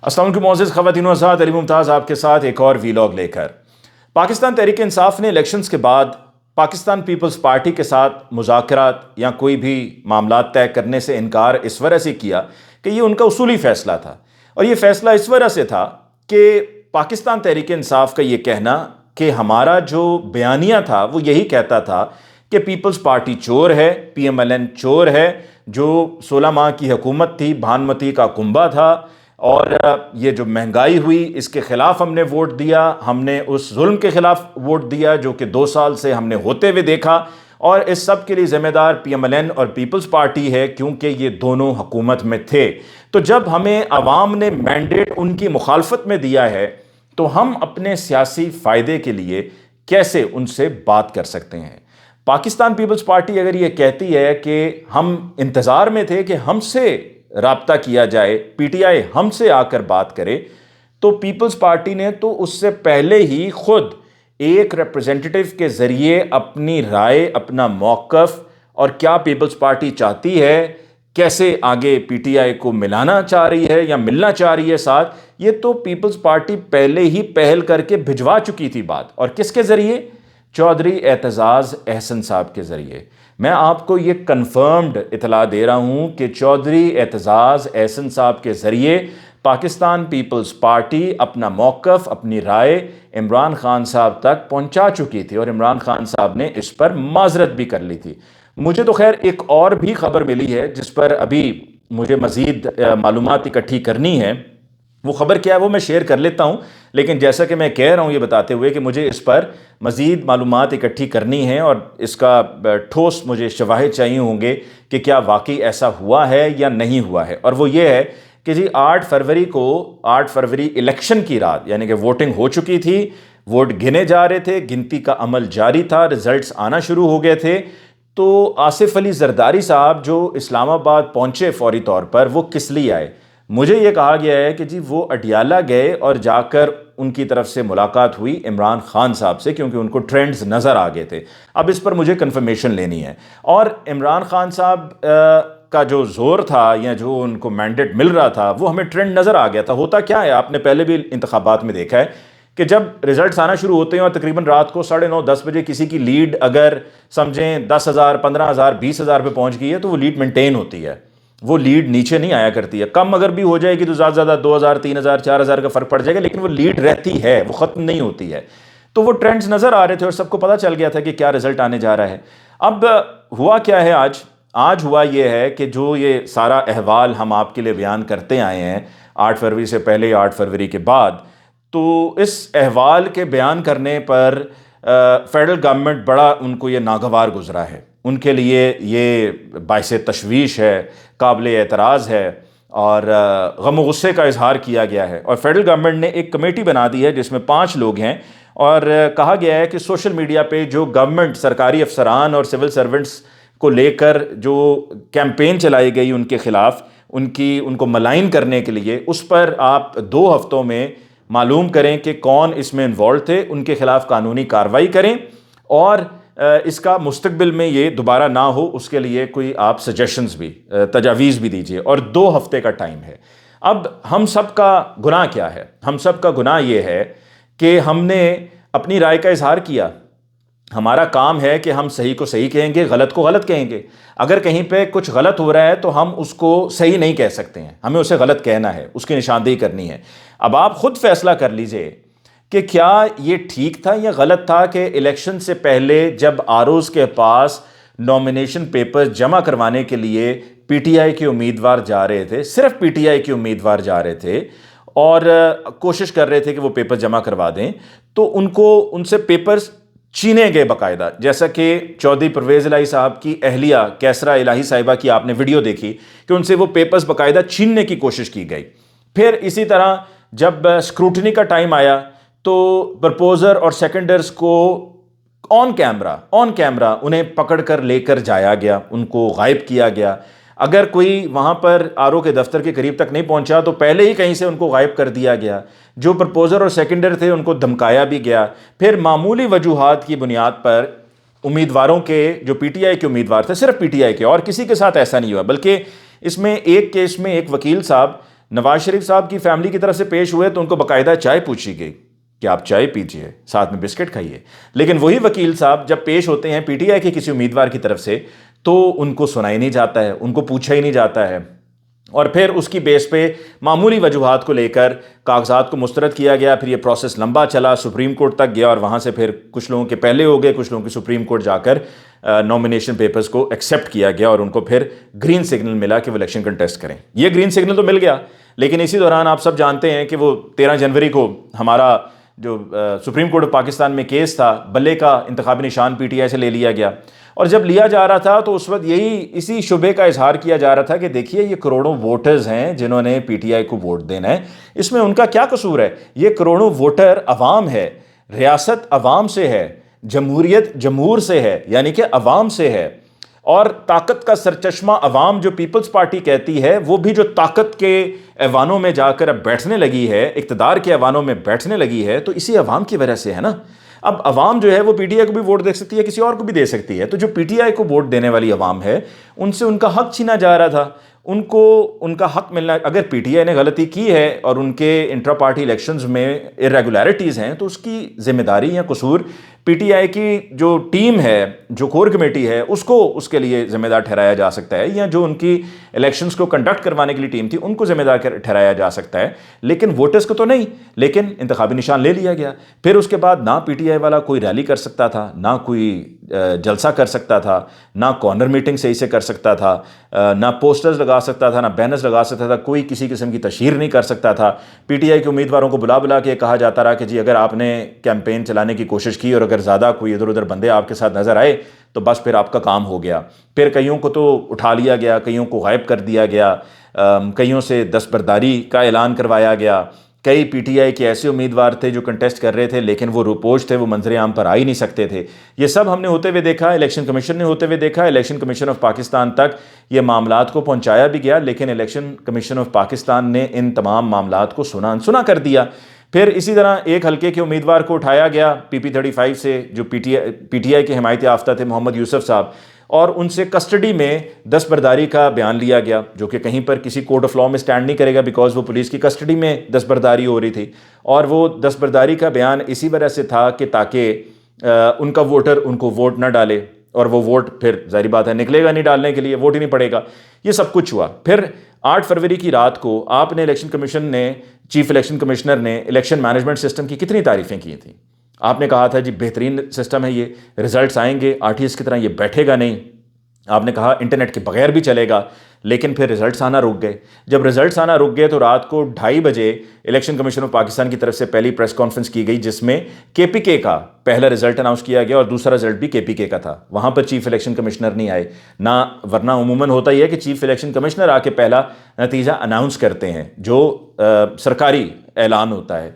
السلام علیکم معزز خواتین و حضرات، علی ممتاز آپ کے ساتھ ایک اور ویلاگ لے کر۔ پاکستان تحریک انصاف نے الیکشنز کے بعد پاکستان پیپلز پارٹی کے ساتھ مذاکرات یا کوئی بھی معاملات طے کرنے سے انکار اس وجہ سے کیا کہ یہ ان کا اصولی فیصلہ تھا، اور یہ فیصلہ اس وجہ سے تھا کہ پاکستان تحریک انصاف کا یہ کہنا کہ ہمارا جو بیانیہ تھا وہ یہی کہتا تھا کہ پیپلز پارٹی چور ہے، پی ایم ایل این چور ہے، جو 16 ماہ کی حکومت تھی بھانمتی کا کنبہ تھا، اور یہ جو مہنگائی ہوئی اس کے خلاف ہم نے ووٹ دیا، ہم نے اس ظلم کے خلاف ووٹ دیا جو کہ 2 سال سے ہم نے ہوتے ہوئے دیکھا، اور اس سب کے لیے ذمہ دار پی ایم ایل این اور پیپلز پارٹی ہے کیونکہ یہ دونوں حکومت میں تھے۔ تو جب ہمیں عوام نے مینڈیٹ ان کی مخالفت میں دیا ہے تو ہم اپنے سیاسی فائدے کے لیے کیسے ان سے بات کر سکتے ہیں؟ پاکستان پیپلز پارٹی اگر یہ کہتی ہے کہ ہم انتظار میں تھے کہ ہم سے رابطہ کیا جائے، پی ٹی آئی ہم سے آ کر بات کرے، تو پیپلز پارٹی نے تو اس سے پہلے ہی خود ایک ریپرزینٹیٹیو کے ذریعے اپنی رائے، اپنا موقف اور کیا پیپلز پارٹی چاہتی ہے، کیسے آگے پی ٹی آئی کو ملانا چاہ رہی ہے یا ملنا چاہ رہی ہے ساتھ، یہ تو پیپلز پارٹی پہلے ہی پہل کر کے بھجوا چکی تھی بات۔ اور کس کے ذریعے؟ چودھری اعتزاز احسن صاحب کے ذریعے۔ میں آپ کو یہ کنفرمڈ اطلاع دے رہا ہوں کہ چودھری اعتزاز احسن صاحب کے ذریعے پاکستان پیپلز پارٹی اپنا موقف، اپنی رائے عمران خان صاحب تک پہنچا چکی تھی، اور عمران خان صاحب نے اس پر معذرت بھی کر لی تھی۔ مجھے تو خیر ایک اور بھی خبر ملی ہے جس پر ابھی مجھے مزید معلومات اکٹھی کرنی ہے۔ وہ خبر کیا ہے وہ میں شیئر کر لیتا ہوں، لیکن جیسا کہ میں کہہ رہا ہوں یہ بتاتے ہوئے کہ مجھے اس پر مزید معلومات اکٹھی کرنی ہے، اور اس کا ٹھوس مجھے شواہد چاہیے ہوں گے کہ کیا واقعی ایسا ہوا ہے یا نہیں ہوا ہے۔ اور وہ یہ ہے کہ جی 8 فروری الیکشن کی رات، یعنی کہ ووٹنگ ہو چکی تھی، ووٹ گنے جا رہے تھے، گنتی کا عمل جاری تھا، رزلٹس آنا شروع ہو گئے تھے، تو آصف علی زرداری صاحب جو اسلام آباد پہنچے فوری طور پر، وہ کس لیے آئے؟ مجھے یہ کہا گیا ہے کہ جی وہ اڈیالہ گئے اور جا کر ان کی طرف سے ملاقات ہوئی عمران خان صاحب سے، کیونکہ ان کو ٹرینڈز نظر آ گئے تھے۔ اب اس پر مجھے کنفرمیشن لینی ہے، اور عمران خان صاحب کا جو زور تھا یا جو ان کو مینڈیٹ مل رہا تھا وہ ہمیں ٹرینڈ نظر آ گیا تھا۔ ہوتا کیا ہے، آپ نے پہلے بھی انتخابات میں دیکھا ہے کہ جب ریزلٹس آنا شروع ہوتے ہیں اور تقریباً رات کو 9:30 10 بجے کسی کی لیڈ اگر سمجھیں 10,000 15,000 20,000 پہ پہنچ گئی ہے تو وہ لیڈ مینٹین ہوتی ہے، وہ لیڈ نیچے نہیں آیا کرتی ہے۔ کم اگر بھی ہو جائے گی تو زیادہ سے زیادہ 2,000 3,000 4,000 کا فرق پڑ جائے گا، لیکن وہ لیڈ رہتی ہے، وہ ختم نہیں ہوتی ہے۔ تو وہ ٹرینڈز نظر آ رہے تھے اور سب کو پتہ چل گیا تھا کہ کیا رزلٹ آنے جا رہا ہے۔ اب ہوا کیا ہے، آج ہوا یہ ہے کہ جو یہ سارا احوال ہم آپ کے لیے بیان کرتے آئے ہیں 8 فروری سے پہلے، 8 فروری کے بعد، تو اس احوال کے بیان کرنے پر فیڈرل گورنمنٹ بڑا ان کو یہ ناگوار گزرا ہے، ان کے لیے یہ باعث تشویش ہے، قابل اعتراض ہے، اور غم و غصے کا اظہار کیا گیا ہے۔ اور فیڈرل گورنمنٹ نے ایک کمیٹی بنا دی ہے جس میں 5 لوگ ہیں، اور کہا گیا ہے کہ سوشل میڈیا پہ جو گورنمنٹ سرکاری افسران اور سول سرونٹس کو لے کر جو کیمپین چلائی گئی ان کے خلاف، ان کو ملائن کرنے کے لیے، اس پر آپ 2 ہفتوں میں معلوم کریں کہ کون اس میں انوالو تھے، ان کے خلاف قانونی کارروائی کریں، اور اس کا مستقبل میں یہ دوبارہ نہ ہو اس کے لیے کوئی آپ سجیشنز بھی، تجاویز بھی دیجیے، اور 2 ہفتے کا ٹائم ہے۔ اب ہم سب کا گناہ کیا ہے؟ ہم سب کا گناہ یہ ہے کہ ہم نے اپنی رائے کا اظہار کیا۔ ہمارا کام ہے کہ ہم صحیح کو صحیح کہیں گے، غلط کو غلط کہیں گے۔ اگر کہیں پہ کچھ غلط ہو رہا ہے تو ہم اس کو صحیح نہیں کہہ سکتے ہیں، ہمیں اسے غلط کہنا ہے، اس کی نشاندہی کرنی ہے۔ اب آپ خود فیصلہ کر لیجئے کہ کیا یہ ٹھیک تھا یا غلط تھا کہ الیکشن سے پہلے جب آروز کے پاس نومینیشن پیپر جمع کروانے کے لیے پی ٹی آئی کے امیدوار جا رہے تھے، صرف پی ٹی آئی کے امیدوار جا رہے تھے اور کوشش کر رہے تھے کہ وہ پیپر جمع کروا دیں، تو ان سے پیپرز چھینے گئے باقاعدہ، جیسا کہ چودھری پرویز الہی صاحب کی اہلیہ کیسرا الہی صاحبہ کی آپ نے ویڈیو دیکھی کہ ان سے وہ پیپرز باقاعدہ چھیننے کی کوشش کی گئی۔ پھر اسی طرح جب اسکروٹنی کا ٹائم آیا تو پرپوزر اور سیکنڈرز کو آن کیمرہ انہیں پکڑ کر لے کر جایا گیا، ان کو غائب کیا گیا۔ اگر کوئی وہاں پر آر او کے دفتر کے قریب تک نہیں پہنچا تو پہلے ہی کہیں سے ان کو غائب کر دیا گیا۔ جو پرپوزر اور سیکنڈر تھے ان کو دھمکایا بھی گیا۔ پھر معمولی وجوہات کی بنیاد پر امیدواروں کے، جو پی ٹی آئی کے امیدوار تھے، صرف پی ٹی آئی کے، اور کسی کے ساتھ ایسا نہیں ہوا، بلکہ اس میں ایک کیس میں ایک وکیل صاحب نواز شریف صاحب کی فیملی کی طرف سے پیش ہوئے تو ان کو باقاعدہ چائے پوچھی گئی کہ آپ چائے پیجئے، ساتھ میں بسکٹ کھائیے، لیکن وہی وکیل صاحب جب پیش ہوتے ہیں پی ٹی آئی کے کسی امیدوار کی طرف سے تو ان کو سنا ہی نہیں جاتا ہے، ان کو پوچھا ہی نہیں جاتا ہے، اور پھر اس کی بیس پہ معمولی وجوہات کو لے کر کاغذات کو مسترد کیا گیا. پھر یہ پروسیس لمبا چلا، سپریم کورٹ تک گیا، اور وہاں سے پھر کچھ لوگوں کے پہلے ہو گئے، کچھ لوگوں کی سپریم کورٹ جا کر نامینیشن پیپرز کو ایکسیپٹ کیا گیا اور ان کو پھر گرین سگنل ملا کہ وہ الیکشن کنٹیسٹ کریں. یہ گرین سگنل تو مل گیا، لیکن اسی دوران آپ سب جانتے ہیں کہ وہ 13 جنوری کو ہمارا جو سپریم کورٹ آف پاکستان میں کیس تھا، بلے کا انتخابی نشان پی ٹی آئی سے لے لیا گیا. اور جب لیا جا رہا تھا تو اس وقت اسی شبے کا اظہار کیا جا رہا تھا کہ دیکھیے یہ کروڑوں ووٹرز ہیں جنہوں نے پی ٹی آئی کو ووٹ دینا ہے، اس میں ان کا کیا قصور ہے؟ یہ کروڑوں ووٹر عوام ہے، ریاست عوام سے ہے، جمہوریت جمہور سے ہے، یعنی کہ عوام سے ہے، اور طاقت کا سرچشمہ عوام جو پیپلز پارٹی کہتی ہے وہ بھی جو طاقت کے ایوانوں میں جا کر اب بیٹھنے لگی ہے، اقتدار کے ایوانوں میں بیٹھنے لگی ہے، تو اسی عوام کی وجہ سے ہے نا. اب عوام جو ہے وہ پی ٹی آئی کو بھی ووٹ دے سکتی ہے، کسی اور کو بھی دے سکتی ہے، تو جو پی ٹی آئی کو ووٹ دینے والی عوام ہے ان سے ان کا حق چھینا جا رہا تھا، ان کو ان کا حق ملنا. اگر پی ٹی آئی نے غلطی کی ہے اور ان کے انٹرا پارٹی الیکشنز میں ارریگولیرٹیز ہیں تو اس کی ذمہ داری یا قصور پی ٹی آئی کی جو ٹیم ہے، جو کور کمیٹی ہے، اس کو اس کے لیے ذمہ دار ٹھہرایا جا سکتا ہے، یا جو ان کی الیکشنز کو کنڈکٹ کروانے کے لیے ٹیم تھی ان کو ذمہ دار ٹھہرایا جا سکتا ہے، لیکن ووٹرز کو تو نہیں. لیکن انتخابی نشان لے لیا گیا. پھر اس کے بعد نہ پی ٹی آئی والا کوئی ریلی کر سکتا تھا، نہ کوئی جلسہ کر سکتا تھا، نہ کارنر میٹنگ صحیح سے کر سکتا تھا، نہ پوسٹرز لگا سکتا تھا، نہ بینرز لگا سکتا تھا، کوئی کسی قسم کی تشہیر نہیں کر سکتا تھا. پی ٹی آئی کے امیدواروں کو بلا بلا کے کہا جاتا رہا کہ جی اگر آپ نے کیمپین چلانے کی کوشش کی اور اگر زیادہ کوئی ادھر ادھر بندے آپ کے ساتھ نظر آئے تو بس پھر آپ کا کام ہو گیا. پھر کئیوں کو تو اٹھا لیا گیا، کئیوں کو غائب کر دیا گیا، کئیوں سے دستبرداری کا اعلان کروایا گیا. کئی پی ٹی آئی کے ایسے امیدوار تھے جو کنٹیسٹ کر رہے تھے لیکن وہ روپوش تھے، وہ منظر عام پر آ ہی نہیں سکتے تھے. یہ سب ہم نے ہوتے ہوئے دیکھا، الیکشن کمیشن نے ہوتے ہوئے دیکھا. الیکشن کمیشن آف پاکستان تک یہ معاملات کو پہنچایا بھی گیا، لیکن الیکشن کمیشن آف پاکستان نے ان تمام معاملات کو سنا انسنا کر دیا. پھر اسی طرح ایک حلقے کے امیدوار کو اٹھایا گیا پی پی 35 سے، جو پی ٹی آئی کے حمایت یافتہ تھے، محمد یوسف صاحب، اور ان سے کسٹڈی میں دستبرداری کا بیان لیا گیا، جو کہ کہیں پر کسی کورٹ آف لاء میں سٹینڈ نہیں کرے گا، بیکاز وہ پولیس کی کسٹڈی میں دستبرداری ہو رہی تھی. اور وہ دستبرداری کا بیان اسی وجہ سے تھا کہ تاکہ ان کا ووٹر ان کو ووٹ نہ ڈالے، اور وہ ووٹ پھر ظاہری بات ہے نکلے گا نہیں ڈالنے کے لیے، ووٹ ہی نہیں پڑے گا. یہ سب کچھ ہوا. پھر 8 فروری کی رات کو آپ نے الیکشن کمیشن نے، چیف الیکشن کمشنر نے الیکشن مینجمنٹ سسٹم کی کتنی تعریفیں کی تھیں. آپ نے کہا تھا جی بہترین سسٹم ہے، یہ رزلٹس آئیں گے آر ٹی ایس کی طرح یہ بیٹھے گا نہیں. آپ نے کہا انٹرنیٹ کے بغیر بھی چلے گا، لیکن پھر رزلٹس آنا رک گئے. جب رزلٹس آنا رک گئے تو رات کو 2:30 بجے الیکشن کمیشن آف پاکستان کی طرف سے پہلی پریس کانفرنس کی گئی، جس میں کے پی کے کا پہلا رزلٹ اناؤنس کیا گیا اور دوسرا رزلٹ بھی کے پی کے کا تھا. وہاں پر چیف الیکشن کمشنر نہیں آئے نہ، ورنہ عموماً ہوتا ہی ہے کہ چیف الیکشن کمشنر آ کے پہلا نتیجہ اناؤنس کرتے ہیں، جو سرکاری اعلان ہوتا ہے.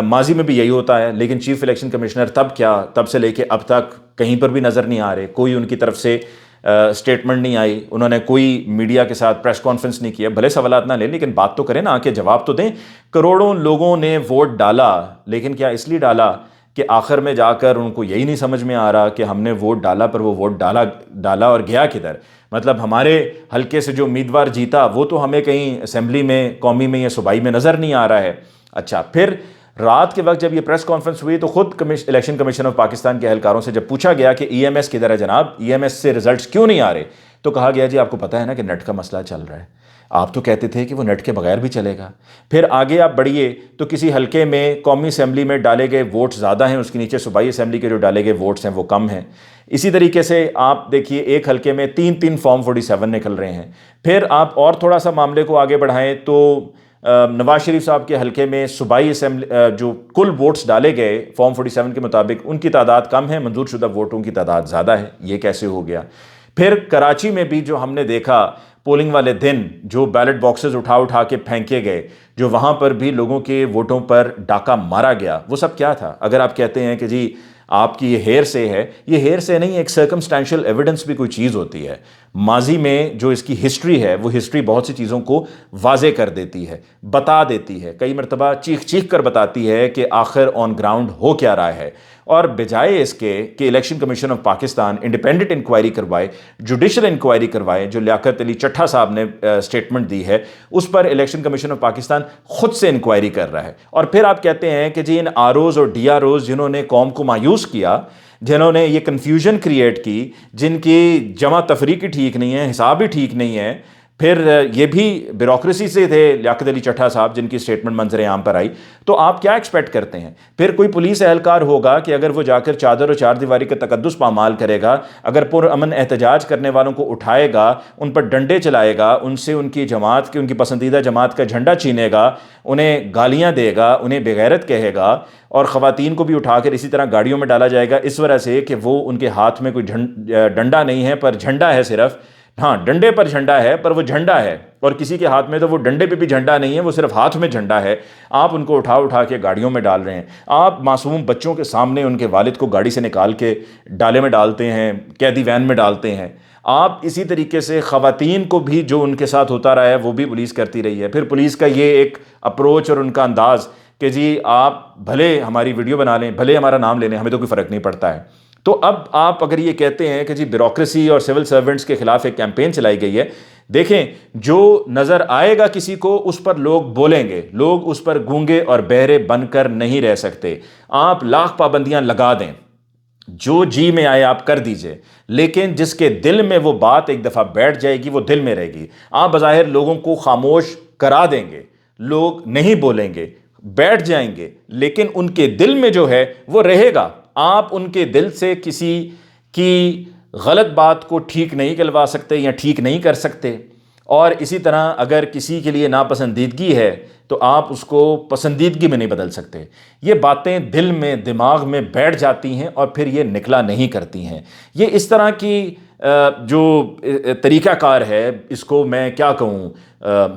ماضی میں بھی یہی ہوتا ہے، لیکن چیف الیکشن کمشنر تب سے لے کے اب تک کہیں پر بھی نظر نہیں آ رہے. کوئی ان کی طرف سے اسٹیٹمنٹ نہیں آئی، انہوں نے کوئی میڈیا کے ساتھ پریس کانفرنس نہیں کیا. بھلے سوالات نہ لیں لیکن بات تو کریں نا، آ کے جواب تو دیں. کروڑوں لوگوں نے ووٹ ڈالا، لیکن کیا اس لیے ڈالا کہ آخر میں جا کر ان کو یہی نہیں سمجھ میں آ رہا کہ ہم نے ووٹ ڈالا پر وہ ووٹ ڈالا اور گیا کدھر؟ مطلب ہمارے حلقے سے جو امیدوار جیتا وہ تو ہمیں کہیں اسمبلی میں، قومی میں یا صوبائی میں نظر نہیں آ رہا ہے. اچھا، پھر رات کے وقت جب یہ پریس کانفرنس ہوئی تو خود الیکشن کمیشن آف پاکستان کے اہلکاروں سے جب پوچھا گیا کہ ای ایم ایس کدھر ہے جناب، ای ایم ایس سے رزلٹس کیوں نہیں آ رہے، تو کہا گیا جی آپ کو پتہ ہے نا کہ نیٹ کا مسئلہ چل رہا ہے. آپ تو کہتے تھے کہ وہ نیٹ کے بغیر بھی چلے گا. پھر آگے آپ بڑھیے تو کسی حلقے میں قومی اسمبلی میں ڈالے گئے ووٹ زیادہ ہیں، اس کے نیچے صوبائی اسمبلی کے جو ڈالے گئے ووٹس ہیں وہ کم ہیں. اسی طریقے سے آپ دیکھیے ایک حلقے میں 3 فارم 47 نکل رہے ہیں. پھر آپ اور تھوڑا سا معاملے کو آگے بڑھائیں تو نواز شریف صاحب کے حلقے میں صوبائی اسمبلی جو کل ووٹس ڈالے گئے فارم 47 کے مطابق ان کی تعداد کم ہے، منظور شدہ ووٹوں کی تعداد زیادہ ہے. یہ کیسے ہو گیا؟ پھر کراچی میں بھی جو ہم نے دیکھا پولنگ والے دن جو بیلٹ باکسز اٹھا کے پھینکے گئے، جو وہاں پر بھی لوگوں کے ووٹوں پر ڈاکہ مارا گیا، وہ سب کیا تھا؟ اگر آپ کہتے ہیں کہ جی آپ کی یہ ہیر سے ہے، یہ ہیر سے نہیں، ایک سرکمسٹینشل ایویڈنس بھی کوئی چیز ہوتی ہے. ماضی میں جو اس کی ہسٹری ہے وہ ہسٹری بہت سی چیزوں کو واضح کر دیتی ہے، بتا دیتی ہے، کئی مرتبہ چیخ چیخ کر بتاتی ہے کہ آخر آن گراؤنڈ ہو کیا رہا ہے۔ اور بجائے اس کے کہ election commission of Pakistan independent inquiry کروائے، جوڈیشل انکوائری کروائے، جو لیاقت علی چٹھا صاحب نے سٹیٹمنٹ دی ہے اس پر الیکشن کمیشن آف پاکستان خود سے انکوائری کر رہا ہے۔ اور پھر آپ کہتے ہیں کہ جی ان آر اوز اور ڈی آر اوز جنہوں نے قوم کو مایوس کیا، جنہوں نے یہ کنفیوژن کریٹ کی، جن کی جمع تفریقی ٹھیک نہیں ہے، حساب بھی ٹھیک نہیں ہے، پھر یہ بھی بیوروکریسی سے تھے لیاقت علی چٹھا صاحب جن کی سٹیٹمنٹ منظر عام پر آئی، تو آپ کیا ایکسپیکٹ کرتے ہیں؟ پھر کوئی پولیس اہلکار ہوگا کہ اگر وہ جا کر چادر اور چار دیواری کا تقدس پامال کرے گا، اگر پرامن احتجاج کرنے والوں کو اٹھائے گا، ان پر ڈنڈے چلائے گا، ان سے ان کی جماعت کی، ان کی پسندیدہ جماعت کا جھنڈا چھینے گا، انہیں گالیاں دے گا، انہیں بغیرت کہے گا، اور خواتین کو بھی اٹھا کر اسی طرح گاڑیوں میں ڈالا جائے گا اس وجہ سے کہ وہ ان کے ہاتھ میں کوئی ڈنڈا نہیں ہے پر جھنڈا ہے، صرف ہاں ڈنڈے پر جھنڈا ہے پر وہ جھنڈا ہے، اور کسی کے ہاتھ میں تو وہ ڈنڈے پہ بھی جھنڈا نہیں ہے، وہ صرف ہاتھ میں جھنڈا ہے، آپ ان کو اٹھا کے گاڑیوں میں ڈال رہے ہیں، آپ معصوم بچوں کے سامنے ان کے والد کو گاڑی سے نکال کے ڈالے میں ڈالتے ہیں، قیدی وین میں ڈالتے ہیں، آپ اسی طریقے سے خواتین کو بھی جو ان کے ساتھ ہوتا رہا ہے وہ بھی پولیس کرتی رہی ہے۔ پھر پولیس کا یہ ایک اپروچ اور ان کا انداز کہ جی آپ بھلے ہماری ویڈیو بنا لیں، بھلے ہمارا نام لے لیں، ہمیں تو کوئی فرق نہیں پڑتا ہے۔ تو اب آپ اگر یہ کہتے ہیں کہ جی بیوروکریسی اور سول سرونٹس کے خلاف ایک کیمپین چلائی گئی ہے، دیکھیں جو نظر آئے گا کسی کو اس پر لوگ بولیں گے، لوگ اس پر گونگے اور بہرے بن کر نہیں رہ سکتے۔ آپ لاکھ پابندیاں لگا دیں، جو جی میں آئے آپ کر دیجئے، لیکن جس کے دل میں وہ بات ایک دفعہ بیٹھ جائے گی وہ دل میں رہے گی۔ آپ بظاہر لوگوں کو خاموش کرا دیں گے، لوگ نہیں بولیں گے، بیٹھ جائیں گے، لیکن ان کے دل میں جو ہے وہ رہے گا۔ آپ ان کے دل سے کسی کی غلط بات کو ٹھیک نہیں کلوا سکتے یا ٹھیک نہیں کر سکتے، اور اسی طرح اگر کسی کے لیے ناپسندیدگی ہے تو آپ اس کو پسندیدگی میں نہیں بدل سکتے۔ یہ باتیں دل میں دماغ میں بیٹھ جاتی ہیں اور پھر یہ نکلا نہیں کرتی ہیں۔ یہ اس طرح کی جو طریقہ کار ہے، اس کو میں کیا کہوں،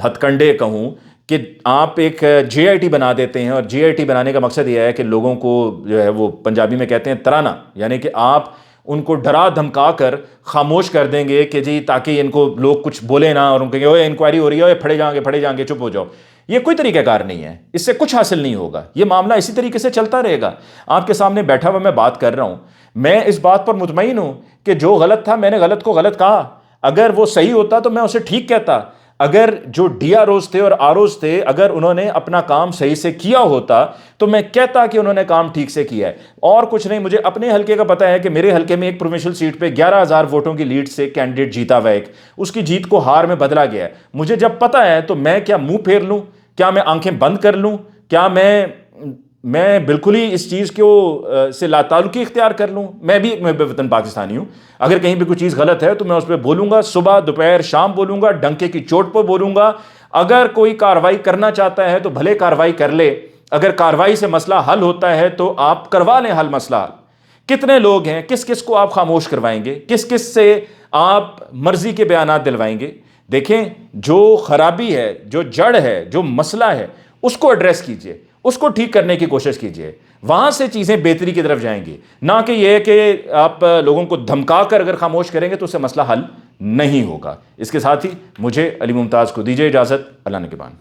ہتھ کنڈے کہوں، کہ آپ ایک جے آئی ٹی بنا دیتے ہیں، اور جے آئی ٹی بنانے کا مقصد یہ ہے کہ لوگوں کو جو ہے وہ پنجابی میں کہتے ہیں ترانا، یعنی کہ آپ ان کو ڈرا دھمکا کر خاموش کر دیں گے کہ جی تاکہ ان کو لوگ کچھ بولے نہ، اور ان کو کہیں اوے انکوائری ہو رہی ہے، اوے پھڑے جائیں گے، چپ ہو جاؤ۔ یہ کوئی طریقہ کار نہیں ہے، اس سے کچھ حاصل نہیں ہوگا، یہ معاملہ اسی طریقے سے چلتا رہے گا۔ آپ کے سامنے بیٹھا ہوا میں بات کر رہا ہوں، میں اس بات پر مطمئن ہوں کہ جو غلط تھا میں نے غلط کو غلط کہا، اگر وہ صحیح ہوتا تو میں اسے ٹھیک کہتا، اگر جو ڈی آر اوز تھے اور آر اوز تھے اگر انہوں نے اپنا کام صحیح سے کیا ہوتا تو میں کہتا کہ انہوں نے کام ٹھیک سے کیا ہے۔ اور کچھ نہیں، مجھے اپنے حلقے کا پتہ ہے کہ میرے حلقے میں ایک پروونشل سیٹ پہ 11,000 ووٹوں کی لیڈ سے کینڈیڈیٹ جیتا ہوا، ایک اس کی جیت کو ہار میں بدلا گیا ہے۔ مجھے جب پتہ ہے تو میں کیا منہ پھیر لوں؟ کیا میں آنکھیں بند کر لوں؟ کیا میں بالکل ہی اس چیز کو سے لا تعلقی اختیار کر لوں؟ میں بھی ایک محب وطن پاکستانی ہوں، اگر کہیں پہ کوئی چیز غلط ہے تو میں اس پہ بولوں گا، صبح دوپہر شام بولوں گا، ڈنکے کی چوٹ پہ بولوں گا۔ اگر کوئی کارروائی کرنا چاہتا ہے تو بھلے کارروائی کر لے، اگر کارروائی سے مسئلہ حل ہوتا ہے تو آپ کروا لیں حل مسئلہ حل۔ کتنے لوگ ہیں، کس کس کو آپ خاموش کروائیں گے، کس کس سے آپ مرضی کے بیانات دلوائیں گے؟ دیکھیں جو خرابی ہے، جو جڑ ہے، جو مسئلہ ہے اس کو ایڈریس کیجئے، اس کو ٹھیک کرنے کی کوشش کیجئے، وہاں سے چیزیں بہتری کی طرف جائیں گی، نہ کہ یہ کہ آپ لوگوں کو دھمکا کر اگر خاموش کریں گے تو اس سے مسئلہ حل نہیں ہوگا۔ اس کے ساتھ ہی مجھے علی ممتاز کو دیجیے اجازت، اللہ نگہبان۔